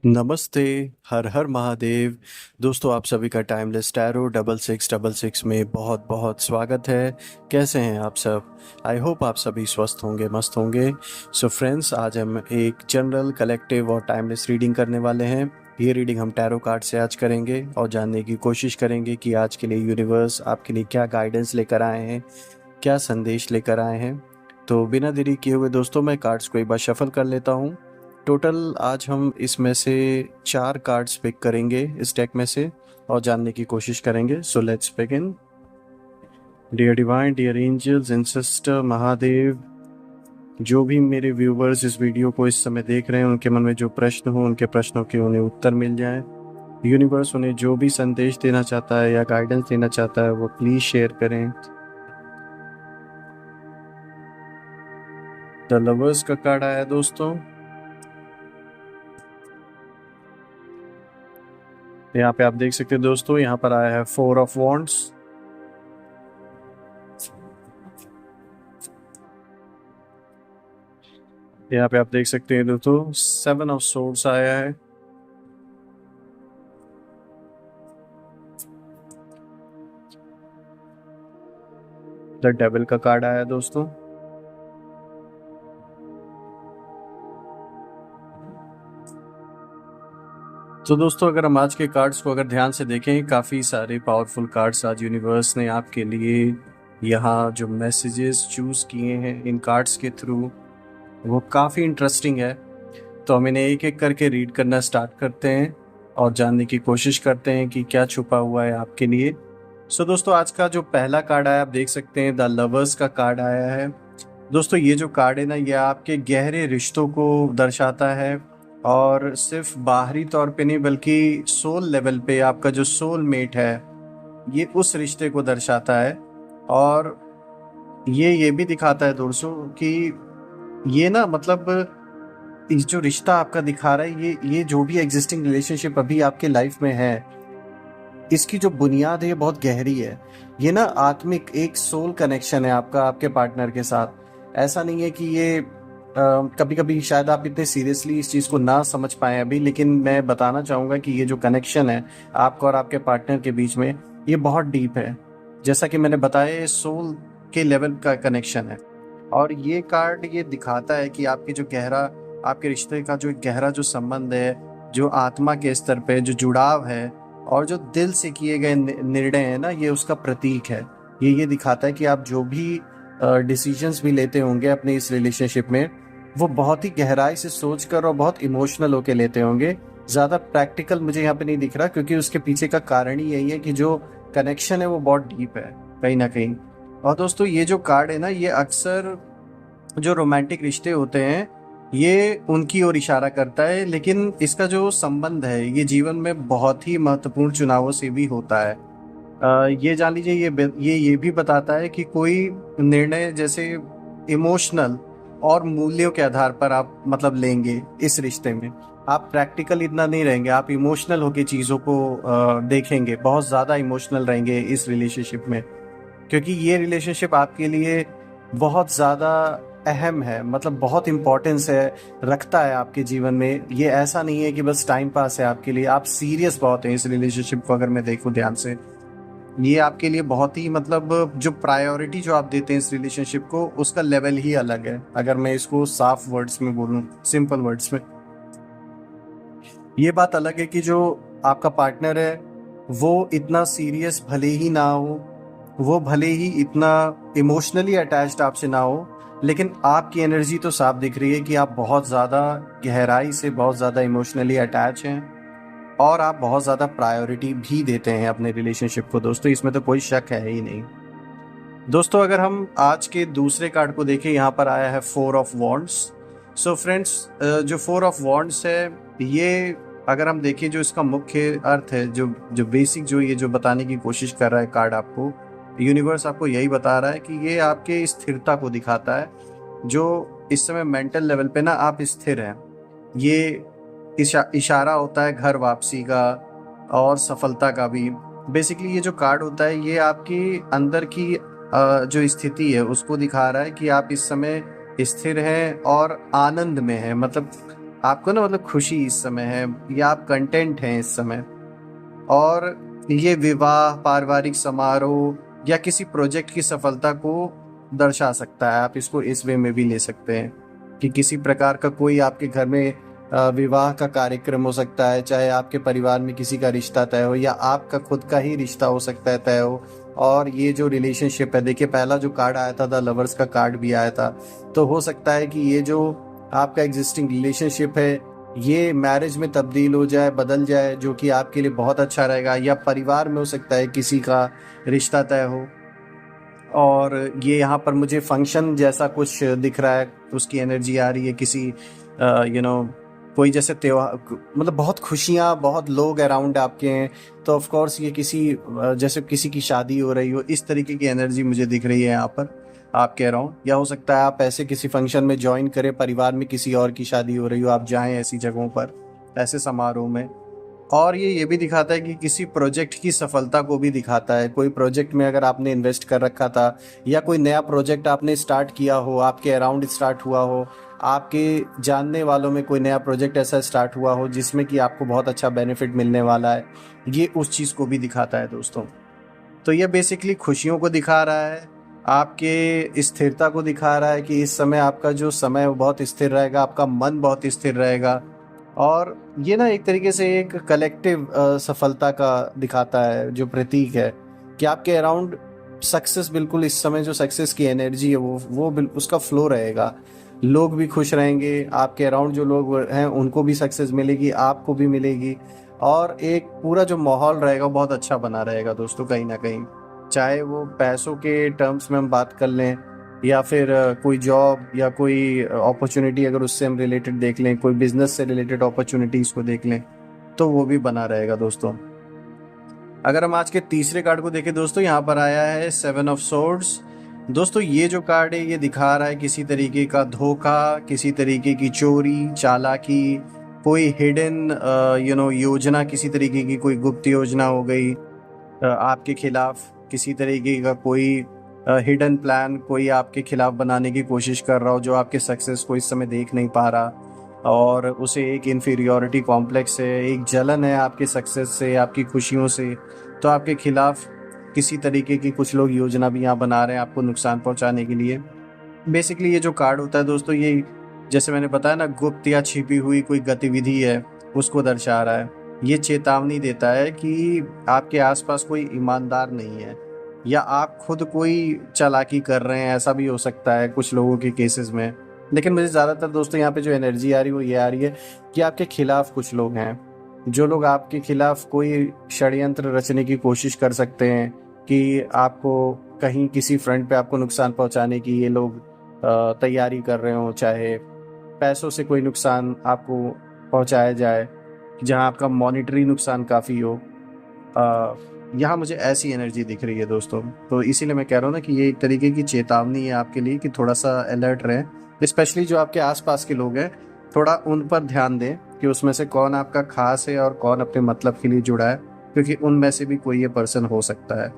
नमस्ते। हर हर महादेव। दोस्तों, आप सभी का टाइमलेस टैरो 6666 में बहुत बहुत स्वागत है। कैसे हैं आप सब? आई होप आप सभी स्वस्थ होंगे, मस्त होंगे। सो फ्रेंड्स, आज हम एक जनरल, कलेक्टिव और टाइमलेस रीडिंग करने वाले हैं। ये रीडिंग हम टैरो कार्ड से आज करेंगे और जानने की कोशिश करेंगे कि आज के लिए यूनिवर्स आपके लिए क्या गाइडेंस लेकर आए हैं, क्या संदेश लेकर आए हैं। तो बिना देरी किए हुए दोस्तों, मैं कार्ड्स को एक बार शफल कर लेता हूँ। टोटल आज हम इसमें से 4 कार्ड्स पिक करेंगे इस डेक में से और जानने की कोशिश करेंगे। So let's begin. Dear divine, dear angels, ancestor, Mahadev, जो भी मेरे व्यूवर्स इस वीडियो को इस समय देख रहे हैं, उनके मन में जो प्रश्न हो, उनके प्रश्नों के उन्हें उत्तर मिल जाए। यूनिवर्स उन्हें जो भी संदेश देना चाहता है या गाइडेंस देना चाहता है, वो प्लीज शेयर करें। द लवर्स का कार्ड आया दोस्तों। यहाँ पे आप देख सकते हैं दोस्तों, यहाँ पर आया है 4 ऑफ वॉन्ड्स। यहाँ पे आप देख सकते हैं दोस्तों 7 ऑफ सोर्ड्स आया है। द डेविल का कार्ड आया है दोस्तों। तो दोस्तों, अगर हम आज के कार्ड्स को अगर ध्यान से देखें, काफ़ी सारे पावरफुल कार्ड्स आज यूनिवर्स ने आपके लिए यहाँ जो मैसेजेस चूज़ किए हैं इन कार्ड्स के थ्रू, वो काफ़ी इंटरेस्टिंग है। तो हम इन्हें एक एक करके रीड करना स्टार्ट करते हैं और जानने की कोशिश करते हैं कि क्या छुपा हुआ है आपके लिए। सो दोस्तों, आज का जो पहला कार्ड आया, आप देख सकते हैं द लवर्स का कार्ड आया है। दोस्तों, ये जो कार्ड है ना, ये आपके गहरे रिश्तों को दर्शाता है और सिर्फ बाहरी तौर पे नहीं बल्कि सोल लेवल पे आपका जो सोल मेट है, ये उस रिश्ते को दर्शाता है। और ये भी दिखाता है दोस्तों कि ये ना मतलब इस जो रिश्ता आपका दिखा रहा है, ये जो भी एग्जिस्टिंग रिलेशनशिप अभी आपके लाइफ में है, इसकी जो बुनियाद है ये बहुत गहरी है। ये ना आत्मिक एक सोल कनेक्शन है आपका आपके पार्टनर के साथ। ऐसा नहीं है कि ये कभी कभी शायद आप इतने सीरियसली इस चीज़ को ना समझ पाए अभी, लेकिन मैं बताना चाहूँगा कि ये जो कनेक्शन है आपका और आपके पार्टनर के बीच में, ये बहुत डीप है। जैसा कि मैंने बताया, ये सोल के लेवल का कनेक्शन है। और ये कार्ड ये दिखाता है कि आपके जो गहरा, आपके रिश्ते का जो गहरा जो संबंध है, जो आत्मा के स्तर पे जो जुड़ाव है और जो दिल से किए गए निर्णय है ना, ये उसका प्रतीक है। ये दिखाता है कि आप जो भी डिसीजंस भी लेते होंगे अपने इस रिलेशनशिप में, वो बहुत ही गहराई से सोचकर और बहुत इमोशनल होके लेते होंगे। ज़्यादा प्रैक्टिकल मुझे यहाँ पे नहीं दिख रहा, क्योंकि उसके पीछे का कारण ही यही है कि जो कनेक्शन है वो बहुत डीप है कहीं ना कहीं। और दोस्तों, ये जो कार्ड है ना, ये अक्सर जो रोमांटिक रिश्ते होते हैं, ये उनकी ओर इशारा करता है, लेकिन इसका जो संबंध है ये जीवन में बहुत ही महत्वपूर्ण चुनावों से भी होता है। ये जान लीजिए, ये भी बताता है कि कोई निर्णय जैसे इमोशनल और मूल्यों के आधार पर आप मतलब लेंगे इस रिश्ते में। आप प्रैक्टिकल इतना नहीं रहेंगे, आप इमोशनल होके चीज़ों को देखेंगे, बहुत ज़्यादा इमोशनल रहेंगे इस रिलेशनशिप में, क्योंकि ये रिलेशनशिप आपके लिए बहुत ज़्यादा अहम है, मतलब बहुत इम्पोर्टेंस है, रखता है आपके जीवन में। ये ऐसा नहीं है कि बस टाइम पास है आपके लिए, आप सीरियस बहुत हैं इस रिलेशनशिप को। अगर मैं देखूं ध्यान से, ये आपके लिए बहुत ही मतलब जो प्रायोरिटी जो आप देते हैं इस रिलेशनशिप को, उसका लेवल ही अलग है। अगर मैं इसको साफ वर्ड्स में बोलूं, सिंपल वर्ड्स में, ये बात अलग है कि जो आपका पार्टनर है वो इतना सीरियस भले ही ना हो, वो भले ही इतना इमोशनली अटैच्ड आपसे ना हो, लेकिन आपकी एनर्जी तो साफ दिख रही है कि आप बहुत ज़्यादा गहराई से, बहुत ज़्यादा इमोशनली अटैच हैं और आप बहुत ज़्यादा प्रायोरिटी भी देते हैं अपने रिलेशनशिप को। दोस्तों, इसमें तो कोई शक है ही नहीं। दोस्तों, अगर हम आज के दूसरे कार्ड को देखें, यहाँ पर आया है 4 ऑफ वॉन्ड्स। सो फ्रेंड्स, जो 4 ऑफ वॉन्ड्स है, ये अगर हम देखें, जो इसका मुख्य अर्थ है, जो जो बेसिक जो ये जो बताने की कोशिश कर रहा है कार्ड आपको, यूनिवर्स आपको यही बता रहा है कि ये आपके स्थिरता को दिखाता है। जो इस समय मेंटल लेवल पे ना आप स्थिर हैं, ये इशारा होता है घर वापसी का और सफलता का भी। बेसिकली ये जो कार्ड होता है, ये आपकी अंदर की जो स्थिति है उसको दिखा रहा है कि आप इस समय स्थिर हैं और आनंद में हैं। मतलब आपको ना मतलब खुशी इस समय है, या आप कंटेंट हैं इस समय। और ये विवाह, पारिवारिक समारोह या किसी प्रोजेक्ट की सफलता को दर्शा सकता है। आप इसको इस वे में भी ले सकते हैं कि किसी प्रकार का कोई आपके घर में विवाह का कार्यक्रम हो सकता है, चाहे आपके परिवार में किसी का रिश्ता तय हो या आपका खुद का ही रिश्ता हो सकता है तय हो। और ये जो रिलेशनशिप है, देखिए पहला जो कार्ड आया था द लवर्स का कार्ड भी आया था, तो हो सकता है कि ये जो आपका एग्जिस्टिंग रिलेशनशिप है ये मैरिज में तब्दील हो जाए, बदल जाए, जो कि आपके लिए बहुत अच्छा रहेगा। या परिवार में हो सकता है किसी का रिश्ता तय हो। और ये यहाँ पर मुझे फंक्शन जैसा कुछ दिख रहा है, उसकी एनर्जी आ रही है किसी कोई जैसे त्योहार, मतलब बहुत खुशियाँ, बहुत लोग अराउंड आपके हैं। तो ऑफ कोर्स ये किसी जैसे किसी की शादी हो रही हो, इस तरीके की एनर्जी मुझे दिख रही है यहाँ पर आप कह रहा हूँ। या हो सकता है आप ऐसे किसी फंक्शन में ज्वाइन करें, परिवार में किसी और की शादी हो रही हो, आप जाएं ऐसी जगहों पर, ऐसे समारोह में। और ये भी दिखाता है कि किसी प्रोजेक्ट की सफलता को भी दिखाता है। कोई प्रोजेक्ट में अगर आपने इन्वेस्ट कर रखा था या कोई नया प्रोजेक्ट आपने स्टार्ट किया हो, आपके अराउंड स्टार्ट हुआ हो, आपके जानने वालों में कोई नया प्रोजेक्ट ऐसा स्टार्ट हुआ हो जिसमें कि आपको बहुत अच्छा बेनिफिट मिलने वाला है, ये उस चीज़ को भी दिखाता है दोस्तों। तो ये बेसिकली खुशियों को दिखा रहा है, आपके स्थिरता को दिखा रहा है कि इस समय आपका जो समय है वो बहुत स्थिर रहेगा, आपका मन बहुत स्थिर रहेगा। और ये ना एक तरीके से एक कलेक्टिव सफलता का दिखाता है, जो प्रतीक है कि आपके अराउंड सक्सेस, बिल्कुल इस समय जो सक्सेस की एनर्जी है वो उसका फ्लो रहेगा। लोग भी खुश रहेंगे, आपके अराउंड जो लोग हैं उनको भी सक्सेस मिलेगी, आपको भी मिलेगी। और एक पूरा जो माहौल रहेगा वो बहुत अच्छा बना रहेगा दोस्तों, कहीं ना कहीं। चाहे वो पैसों के टर्म्स में हम बात कर लें, या फिर कोई जॉब या कोई अपॉर्चुनिटी अगर उससे हम रिलेटेड देख लें, कोई बिजनेस से रिलेटेड अपॉर्चुनिटीज को देख लें, तो वो भी बना रहेगा दोस्तों। अगर हम आज के तीसरे कार्ड को देखें दोस्तों, यहाँ पर आया है 7 ऑफ सोर्ड्स। दोस्तों ये जो कार्ड है ये दिखा रहा है किसी तरीके का धोखा, किसी तरीके की चोरी, चालाकी, कोई हिडन योजना, किसी तरीके की कोई गुप्त योजना हो गई आपके खिलाफ, किसी तरीके का कोई हिडन प्लान कोई आपके खिलाफ बनाने की कोशिश कर रहा हो, जो आपके सक्सेस को इस समय देख नहीं पा रहा, और उसे एक इन्फीरियोरिटी कॉम्प्लेक्स है, एक जलन है आपके सक्सेस से, आपकी खुशियों से। तो आपके खिलाफ किसी तरीके की कुछ लोग योजना भी यहाँ बना रहे हैं आपको नुकसान पहुँचाने के लिए। बेसिकली ये जो कार्ड होता है दोस्तों, ये जैसे मैंने बताया ना, गुप्त या छिपी हुई कोई गतिविधि है उसको दर्शा रहा है। ये चेतावनी देता है कि आपके आसपास कोई ईमानदार नहीं है, या आप खुद कोई चालाकी कर रहे हैं, ऐसा भी हो सकता है कुछ लोगों के केसेस में। लेकिन मुझे ज़्यादातर दोस्तों यहाँ पे जो एनर्जी आ रही है वो ये आ रही है कि आपके खिलाफ कुछ लोग हैं, जो लोग आपके खिलाफ कोई षड्यंत्र रचने की कोशिश कर सकते हैं कि आपको कहीं किसी फ्रंट पे आपको नुकसान पहुंचाने की ये लोग तैयारी कर रहे हो। चाहे पैसों से कोई नुकसान आपको पहुंचाया जाए, जहां आपका मॉनिटरी नुकसान काफ़ी हो, यहाँ मुझे ऐसी एनर्जी दिख रही है दोस्तों। तो इसीलिए मैं कह रहा हूँ ना कि ये एक तरीके की चेतावनी है आपके लिए कि थोड़ा सा अलर्ट रहें। स्पेशली जो आपके आसपास के लोग हैं, थोड़ा उन पर ध्यान दें कि उसमें से कौन आपका खास है और कौन अपने मतलब के लिए जुड़ा है, क्योंकि उनमें से भी कोई ये पर्सन हो सकता है।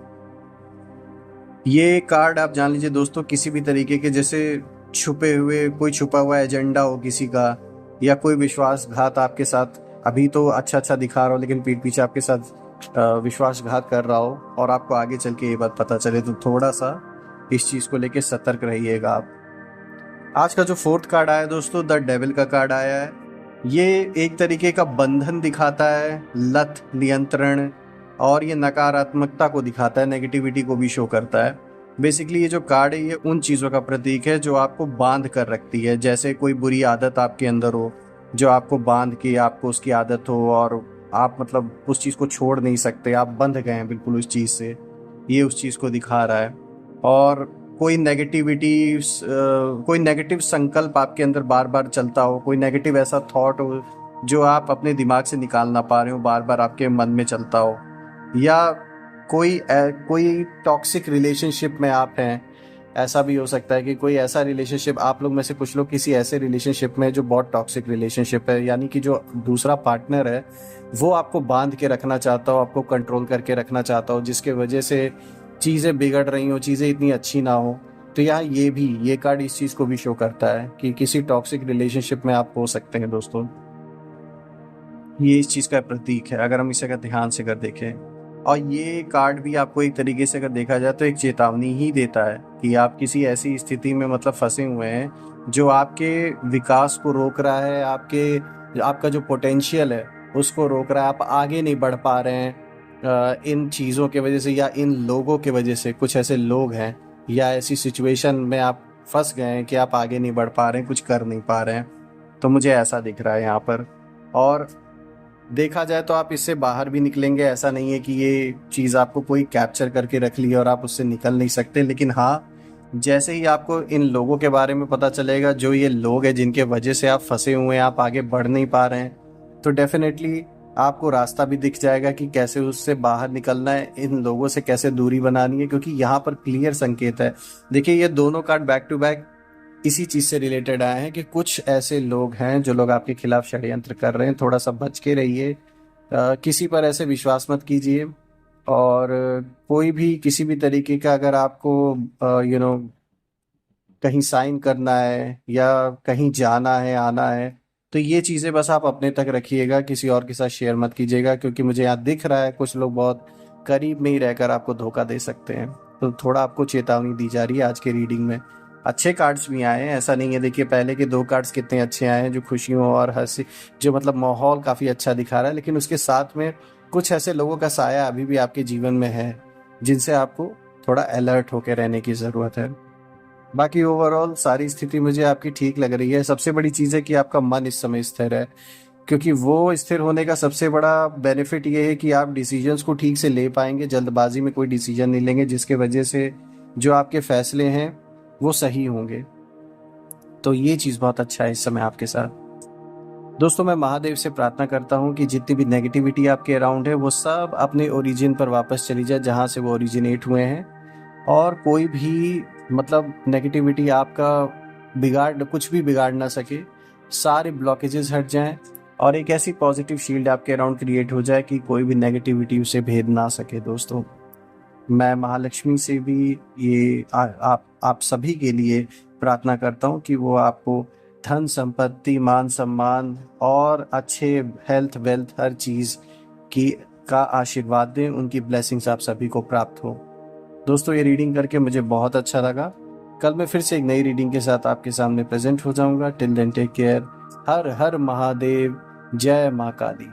ये कार्ड आप जान लीजिए दोस्तों, किसी भी तरीके के जैसे छुपे हुए, कोई छुपा हुआ एजेंडा हो किसी का, या कोई विश्वासघात आपके साथ अभी तो अच्छा अच्छा दिखा रहा हो लेकिन पीठ पीछे आपके साथ विश्वासघात कर रहा हो, और आपको आगे चल के ये बात पता चले, तो थोड़ा सा इस चीज़ को लेके सतर्क रहिएगा आप। आज का जो फोर्थ कार्ड आया है दोस्तों, द डेविल का कार्ड आया है। ये एक तरीके का बंधन दिखाता है, लत, नियंत्रण, और ये नकारात्मकता को दिखाता है, नेगेटिविटी को भी शो करता है। बेसिकली ये जो कार्ड है ये उन चीज़ों का प्रतीक है जो आपको बांध कर रखती है। जैसे कोई बुरी आदत आपके अंदर हो जो आपको बांध के, आपको उसकी आदत हो और आप मतलब उस चीज़ को छोड़ नहीं सकते, आप बंध गए हैं बिल्कुल उस चीज़ से, ये उस चीज़ को दिखा रहा है। और कोई नेगेटिविटी, कोई नेगेटिव संकल्प आपके अंदर बार बार चलता हो, कोई नेगेटिव ऐसा थॉट हो जो आप अपने दिमाग से निकाल ना पा रहे हो, बार बार आपके मन में चलता हो, या कोई टॉक्सिक रिलेशनशिप में आप हैं। ऐसा भी हो सकता है कि कोई ऐसा रिलेशनशिप, आप लोग में से कुछ लोग किसी ऐसे रिलेशनशिप में जो बहुत टॉक्सिक रिलेशनशिप है, यानी कि जो दूसरा पार्टनर है वो आपको बांध के रखना चाहता हो, आपको कंट्रोल करके रखना चाहता हो, जिसके वजह से चीज़ें बिगड़ रही हो, चीज़ें इतनी अच्छी ना हो। तो यहाँ ये कार्ड इस चीज़ को भी शो करता है कि किसी टॉक्सिक रिलेशनशिप में आप हो सकते हैं दोस्तों। ये इस चीज़ का प्रतीक है, अगर हम इसे अगर ध्यान से अगर देखें। और ये कार्ड भी आपको एक तरीके से अगर देखा जाए तो एक चेतावनी ही देता है कि आप किसी ऐसी स्थिति में मतलब फंसे हुए हैं जो आपके विकास को रोक रहा है, आपका जो पोटेंशियल है उसको रोक रहा है। आप आगे नहीं बढ़ पा रहे हैं इन चीज़ों के वजह से या इन लोगों के वजह से। कुछ ऐसे लोग हैं या ऐसी सिचुएशन में आप फंस गए हैं कि आप आगे नहीं बढ़ पा रहे हैं, कुछ कर नहीं पा रहे हैं। तो मुझे ऐसा दिख रहा है यहाँ पर। और देखा जाए तो आप इससे बाहर भी निकलेंगे, ऐसा नहीं है कि ये चीज़ आपको कोई कैप्चर करके रख ली और आप उससे निकल नहीं सकते। लेकिन हाँ, जैसे ही आपको इन लोगों के बारे में पता चलेगा, जो ये लोग हैं जिनके वजह से आप फंसे हुए हैं, आप आगे बढ़ नहीं पा रहे हैं, तो डेफिनेटली आपको रास्ता भी दिख जाएगा कि कैसे उससे बाहर निकलना है, इन लोगों से कैसे दूरी बनानी है। क्योंकि यहाँ पर क्लियर संकेत है। देखिए, ये दोनों कार्ड बैक टू बैक इसी चीज से रिलेटेड आए हैं कि कुछ ऐसे लोग हैं जो लोग आपके खिलाफ षड्यंत्र कर रहे हैं। थोड़ा सा बच के रहिए, किसी पर ऐसे विश्वास मत कीजिए। और कोई भी किसी भी तरीके का अगर आपको कहीं साइन करना है या कहीं जाना है, आना है, तो ये चीज़ें बस आप अपने तक रखिएगा, किसी और के साथ शेयर मत कीजिएगा। क्योंकि मुझे यहाँ दिख रहा है कुछ लोग बहुत करीब में ही रहकर आपको धोखा दे सकते हैं। तो थोड़ा आपको चेतावनी दी जा रही है आज के रीडिंग में। अच्छे कार्ड्स भी आए हैं, ऐसा नहीं है। देखिए, पहले के दो कार्ड्स कितने अच्छे आए हैं, जो खुशियों और हंसी, जो मतलब माहौल काफ़ी अच्छा दिखा रहा है। लेकिन उसके साथ में कुछ ऐसे लोगों का साया अभी भी आपके जीवन में है जिनसे आपको थोड़ा अलर्ट होकर रहने की ज़रूरत है। बाकी ओवरऑल सारी स्थिति मुझे आपकी ठीक लग रही है। सबसे बड़ी चीज़ है कि आपका मन इस समय स्थिर है। क्योंकि वो स्थिर होने का सबसे बड़ा बेनिफिट ये है कि आप डिसीजंस को ठीक से ले पाएंगे, जल्दबाजी में कोई डिसीजन नहीं लेंगे, जिसके वजह से जो आपके फैसले हैं वो सही होंगे। तो ये चीज़ बहुत अच्छा है इस समय आपके साथ। दोस्तों, मैं महादेव से प्रार्थना करता हूँ कि जितनी भी नेगेटिविटी आपके अराउंड है वो सब अपने ओरिजिन पर वापस चली जाए, जहाँ से वो ओरिजिनेट हुए हैं। और कोई भी मतलब नेगेटिविटी आपका बिगाड़ कुछ भी बिगाड़ ना सके, सारे ब्लॉकेजेस हट जाएं और एक ऐसी पॉजिटिव शील्ड आपके अराउंड क्रिएट हो जाए कि कोई भी नेगेटिविटी उसे भेद ना सके। दोस्तों, मैं महालक्ष्मी से भी ये आप सभी के लिए प्रार्थना करता हूँ कि वो आपको धन संपत्ति, मान सम्मान और अच्छे हेल्थ वेल्थ हर चीज़ की का आशीर्वाद दें। उनकी ब्लेसिंग्स आप सभी को प्राप्त हो। दोस्तों, ये रीडिंग करके मुझे बहुत अच्छा लगा। कल मैं फिर से एक नई रीडिंग के साथ आपके सामने प्रेजेंट हो जाऊंगा। Till then take care. हर हर महादेव। जय माँ काली।